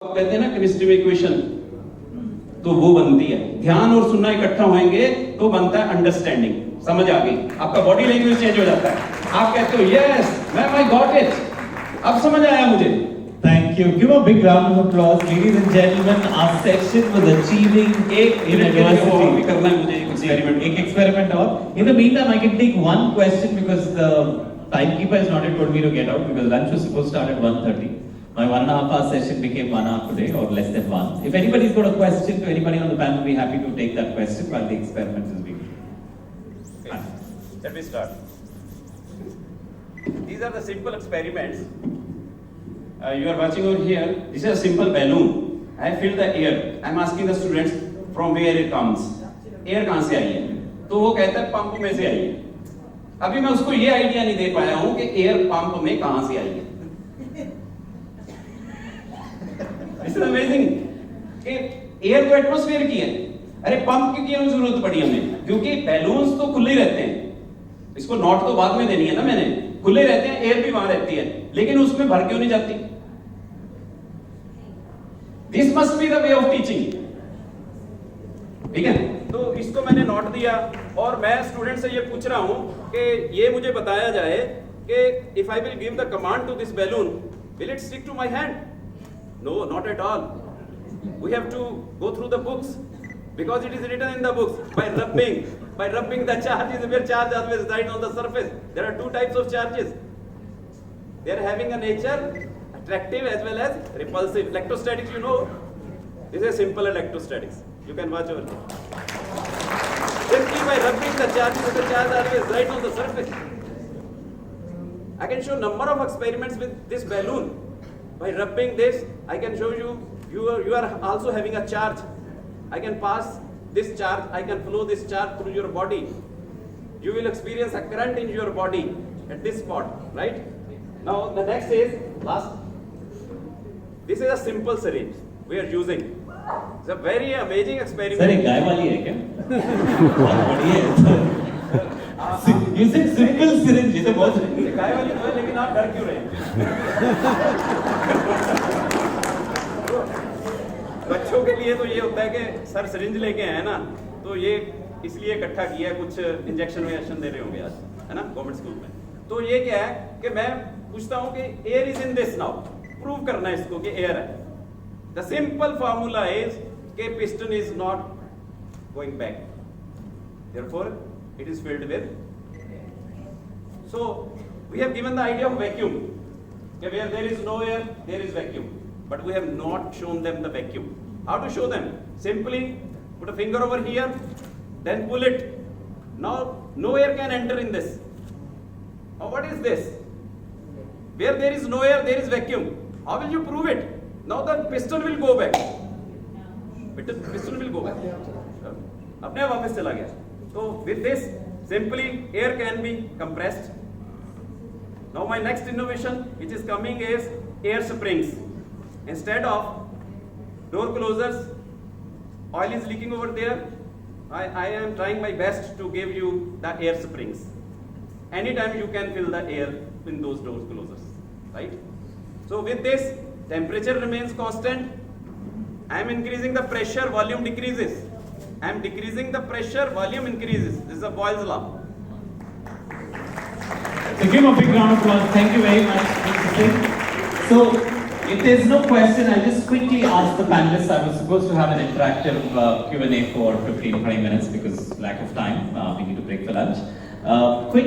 कहते हैं ना केमिस्ट्री में इक्वेशन, तो वो बनती है। ध्यान और सुनना इकट्ठा होंगे तो बनता है अंडरस्टैंडिंग, समझ आ गई। आपका बॉडी लैंग्वेज चेंज हो जाता है, आप कहते हो yes ma'am I got it, अब समझ आया मुझे। Thank you. Give a big round of applause, ladies and gentlemen. Our section was achieving in adversity. करना है मुझे एक एक्सपेरिमेंट। एक experiment और. In the meantime, I can take one question because the timekeeper has not yet told me to get out because lunch was supposed to start at 1:30. My 1.5 hour session became 1 hour today or less than 1. If anybody's got a question to anybody on the panel, we'll be happy to take that question while the experiment is being done. Okay. Let me start. These are the simple experiments. You are watching over here. This is a simple balloon. I fill the air. I am asking the students from where it comes. Air कहाँ से आई है? तो वो कहता है pump में से आई है। अभी मैं उसको ये आइडिया नहीं दे पाया हूँ कि एयर पंप में कहाँ से आई है। This is amazing. कि एयर तो एटमॉस्फेयर की है। अरे पंप की क्यों जरूरत पड़ी हमें? क्योंकि बैलून्स तो खुले रहते हैं। इसको नॉट तो बाद में देनी है ना मैंने। खुले रहते हैं, एयर भी वहां रहती है, लेकिन उसमें भर क्यों नहीं जाती? This must be the way of teaching. ठीक है, तो इसको मैंने नोट दिया और मैं स्टूडेंट से ये पूछ रहा हूं कि ये मुझे बताया जाए कि if I will give the command to this balloon will it stick to my hand? No, not at all. We have to go through the books because it is written in the books by rubbing the charges where charge always reside on the surface. There are two types of charges. They are having a nature attractive as well as repulsive. Electrostatics, you know, this is simple electrostatics. You can watch over here. Simply by rubbing the charges, the charge always reside on the surface. I can show number of experiments with this balloon. By rubbing this, I can show you, you are also having a charge. I can pass this charge, I can flow this charge through your body. You will experience a current in your body at this spot, right? Now the next is last. This is a simple syringe we are using. It's a very amazing experiment. Sir, ये गाय वाली है क्या? बहुत बढ़िया है। You said simple syringe, ये तो बहुत गाय वाली तो है, लेकिन आप डर क्यों रहे? बच्चों के लिए तो ये होता है कि सर सिरिंज लेके आए ना, तो ये इसलिए इकट्ठा किया है, कुछ इंजेक्शन विजेक्शन दे रहे होंगे आज, है ना, गवर्नमेंट स्कूल में। तो ये क्या है कि मैं पूछता हूं कि air is in this now, prove करना है इसको कि एयर है। द सिंपल फार्मूला इज कि piston is not going back, therefore it is filled with. So we have given the idea of vacuum कि where there is no air there is vacuum, but we have not shown them the vacuum. How to show them? Simply put a finger over here, then pull it. Now no air can enter in this. Now what is this? Where there is no air, there is vacuum. How will you prove it? Now the piston will go back. Piston will go back. अपने वापस चला गया. So with this, simply air can be compressed. Now my next innovation which is coming is air springs. Instead of door closers, oil is leaking over there. I am trying my best to give you the air springs. Anytime you can fill the air in those door closers, right? So with this, temperature remains constant. I am increasing the pressure, volume decreases. I am decreasing the pressure, volume increases. This is a Boyle's law. So give a big round of applause. Thank you very much, Mr. Singh. So, if there's no question, I'll just quickly ask the panelists. I was supposed to have an interactive Q&A for 15-20 minutes because lack of time. We need to break for lunch. Quick